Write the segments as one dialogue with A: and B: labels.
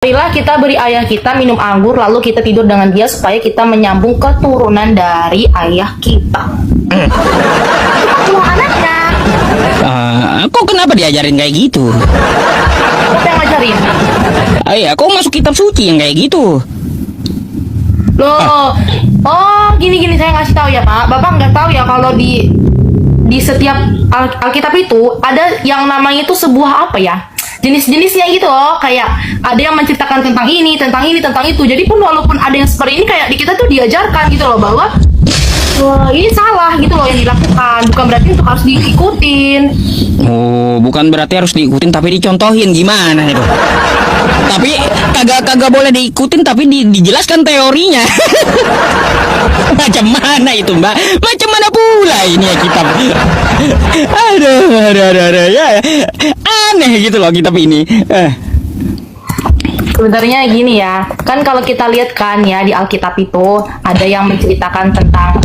A: Marilah kita beri ayah kita minum anggur, lalu kita tidur dengan dia supaya kita menyambung keturunan dari ayah kita. Itu anaknya.
B: Kok kenapa diajarin kayak gitu?
A: Siapa yang ngajarin?
B: Iya, kok masuk kitab suci yang kayak gitu?
A: Loh, oh gini saya ngasih tahu ya Pak. Bapak nggak tahu ya kalau di setiap Alkitab itu ada yang namanya itu sebuah apa ya? Jenis-jenisnya gitu loh, kayak ada yang menceritakan tentang ini, tentang itu. Jadi pun walaupun ada yang seperti ini, kayak di kita tuh diajarkan gitu loh bahwa wah, ini salah gitu loh yang dilakukan, bukan berarti untuk harus diikutin.
B: Oh, bukan berarti harus diikutin tapi dicontohin gimana itu? Tapi kagak boleh diikutin tapi dijelaskan teorinya. Macam mana itu, Mbak? Macam mana pula ini ya kitab? Aduh, ya. Aneh gitu loh kitab ini.
A: Sebenarnya gini ya, kan kalau kita lihat kan ya di Alkitab itu ada yang menceritakan tentang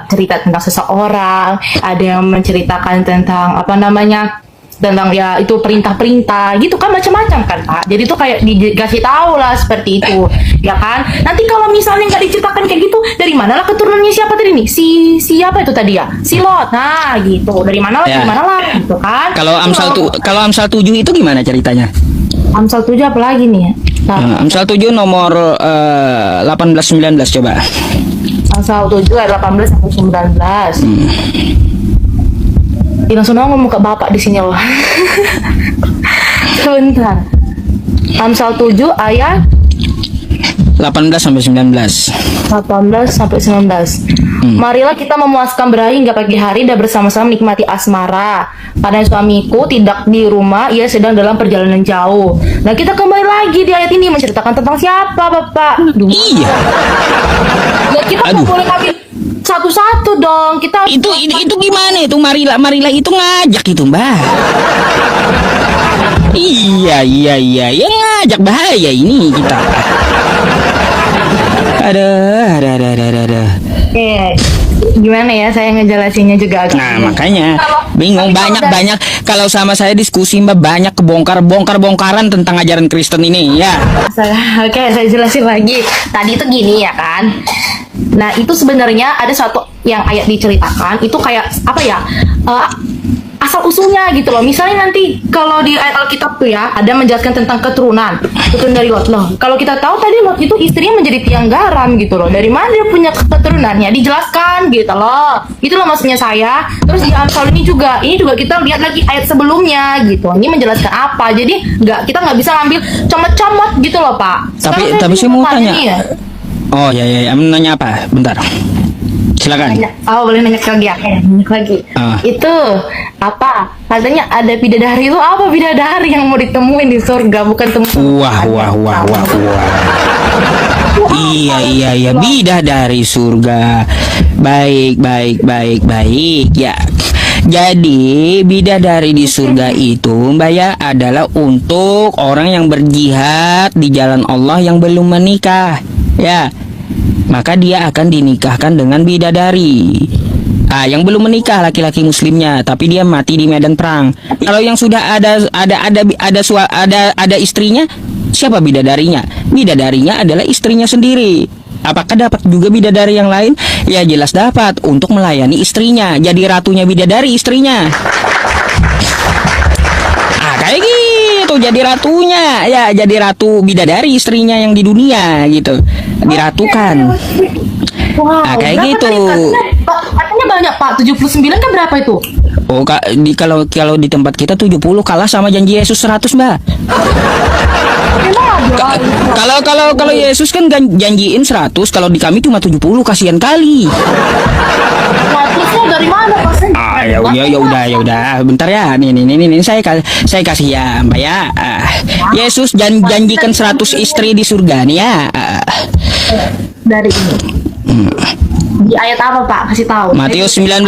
A: cerita tentang seseorang, ada yang menceritakan tentang apa namanya, tentang ya itu perintah-perintah gitu kan, macam-macam kan Pak. Jadi tuh kayak dikasih tahu lah seperti itu, ya kan. Nanti kalau misalnya nggak diceritakan kayak gitu, dari mana lah keturunannya siapa tadi nih? Siapa itu tadi ya? Si Lot. Nah gitu, dari mana lah,
B: Ya.
A: dari mana lah gitu kan.
B: Kalau Amsal 7 itu gimana ceritanya?
A: Amsal 7 apa lagi nih? Nah,
B: Amsal 7 nomor 18-19 coba.
A: Amsal 7 ayat 18 sampai 19. Langsung ngomong ke bapak di sini loh. Sebentar. Amsal 7 ayat
B: 18 sampai 19.
A: 18 sampai 19. Marilah kita memuaskan berahi hingga pagi hari dan bersama-sama menikmati asmara. Karena suamiku tidak di rumah, ia sedang dalam perjalanan jauh. Nah, kita kembali lagi di ayat ini menceritakan tentang siapa, Bapak?
B: Iya.
A: Ya, kita nggak boleh ambil satu-satu dong. Kita
B: Itu gimana itu? Marilah itu ngajak itu, Mbak. Iya, ya ngajak, bahaya ini kita. Ada.
A: Gimana ya saya ngejelasinnya juga agak.
B: Nah, makanya bingung, banyak kalau sama saya diskusi Mbak, banyak bongkaran tentang ajaran Kristen ini ya.
A: Oke, saya jelasin lagi. Tadi itu gini ya kan. Nah, itu sebenarnya ada satu yang ayat diceritakan itu kayak apa ya? Asal usulnya gitu loh. Misalnya nanti kalau di ayat Alkitab tuh ya ada menjelaskan tentang keturunan dari Lot loh. Kalau kita tahu tadi Lot itu istrinya menjadi tiang garam gitu loh. Dari mana dia punya keturunannya dijelaskan gitu loh. Itu loh maksudnya saya. Terus di Amsal ini juga kita lihat lagi ayat sebelumnya gitu. Ini menjelaskan apa. Jadi kita nggak bisa ngambil comot-comot gitu loh Pak.
B: Tapi saya mau tanya.
A: Ya.
B: Oh ya, nanya apa? Bentar. Silakan.
A: Boleh nanya lagi ya? Nanya lagi. Itu apa? Katanya ada bidadari, itu apa bidadari yang mau ditemuin di surga, bukan
B: Wah. Iya, bidadari surga. Baik ya. Jadi bidadari di surga itu Mbak ya adalah untuk orang yang berjihad di jalan Allah yang belum menikah. Ya. Maka dia akan dinikahkan dengan bidadari. Yang belum menikah laki-laki muslimnya, tapi dia mati di medan perang. Kalau yang sudah ada istrinya, siapa bidadarinya? Bidadarinya adalah istrinya sendiri. Apakah dapat juga bidadari yang lain? Ya jelas dapat, untuk melayani istrinya. Jadi ratunya bidadari istrinya. Kayak gitu, jadi ratunya. Ya, jadi ratu bidadari istrinya yang di dunia gitu. Diratukan.
A: Wow,
B: kayak gitu.
A: Katanya banyak Pak, 79 kan berapa itu?
B: Oh, kalau di tempat kita 70 kalah sama janji Yesus 100, Mbak. Kalau Yesus kan janjiin 100, kalau di kami cuma 70, kasihan kali.
A: 100-nya dari mana Pak?
B: Ya udah. Bentar ya. Nih saya kasih ya, Mbak ya. Yesus janjikan 100 istri di surga nih ya.
A: Dari ini. Di ayat apa Pak? Kasih tahu.
B: Matius 19.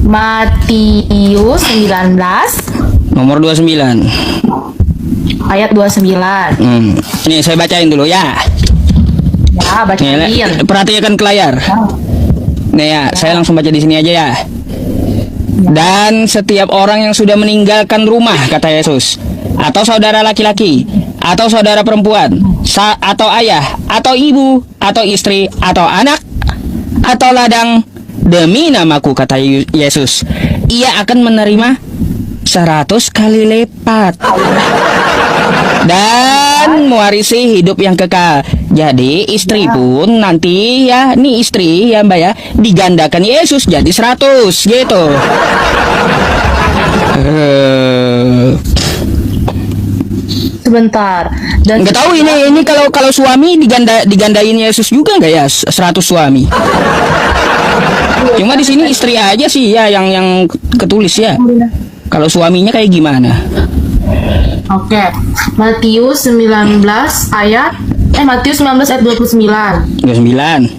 A: Matius 19
B: nomor 29.
A: Ayat 29.
B: Ini saya bacain dulu ya.
A: Ya, bacain.
B: Perhatikan ke layar. Nih ya, saya langsung baca di sini aja ya. Dan setiap orang yang sudah meninggalkan rumah, kata Yesus, atau saudara laki-laki, atau saudara perempuan, atau ayah, atau ibu, atau istri, atau anak, atau ladang, demi namaku, kata Yesus, ia akan menerima 100 kali lipat dan mewarisi hidup yang kekal. Jadi istri pun nanti ya, nih istri ya Mbak ya, digandakan Yesus jadi 100 gitu.
A: Sebentar. Dan
B: Nggak tahu ini kalau suami digandain Yesus juga nggak ya 100 suami. Cuma di sini istri aja sih ya yang ketulis ya. Kalau suaminya kayak gimana?
A: Oke, Matius 19 ayat Matius 19 ayat 29.
B: 29.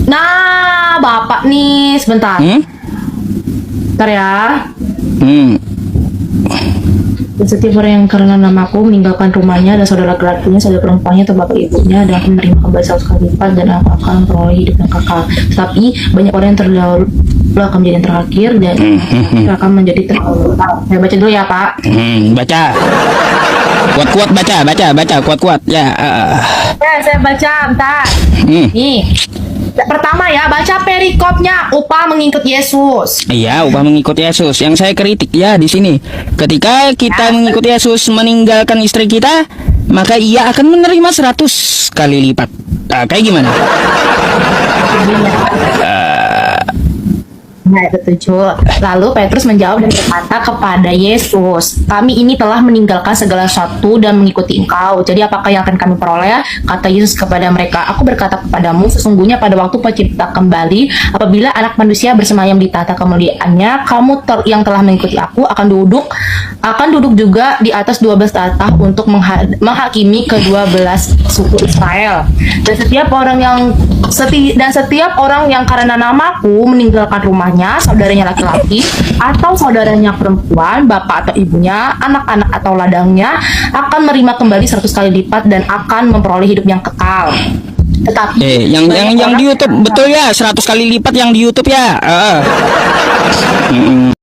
A: Nah, Bapak nih sebentar. Bentar ya. Dan setiap orang yang karena namaku meninggalkan rumahnya dan saudara laki-lakinya, saudara perempuannya, atau bapak ibunya, dan akan menerima kembali 100 kali lipat, dan aku akan memperoleh hidup yang kekal. Tapi banyak orang yang terdahulu akan menjadi yang terakhir, dan akan menjadi terdahulu. Saya baca dulu ya Pak.
B: Baca. Kuat-kuat baca kuat-kuat ya.
A: Saya baca bentar. Nih. Pertama ya, baca perikopnya, upah mengikut Yesus.
B: Iya, upah mengikut Yesus. Yang saya kritik ya di sini. Ketika kita mengikut Yesus meninggalkan istri kita, maka ia akan menerima 100 kali lipat. Kayak gimana?
A: Ayat 7. Lalu Petrus menjawab dan berkata kepada Yesus, kami ini telah meninggalkan segala sesuatu dan mengikuti Engkau. Jadi apakah yang akan kami peroleh? Kata Yesus kepada mereka, aku berkata kepadamu, sesungguhnya pada waktu pencipta kembali, apabila anak manusia bersemayam di tahta kemuliaannya, kamu yang telah mengikuti aku akan duduk juga di atas 12 tahta untuk menghakimi ke-12 suku Israel. Dan setiap orang yang karena namaku meninggalkan rumahnya, saudaranya laki-laki atau saudaranya perempuan, bapak atau ibunya, anak-anak atau ladangnya, akan menerima kembali 100 kali lipat dan akan memperoleh hidup yang kekal. Tetapi
B: yang di YouTube betul ya, 100 kali lipat yang di YouTube ya.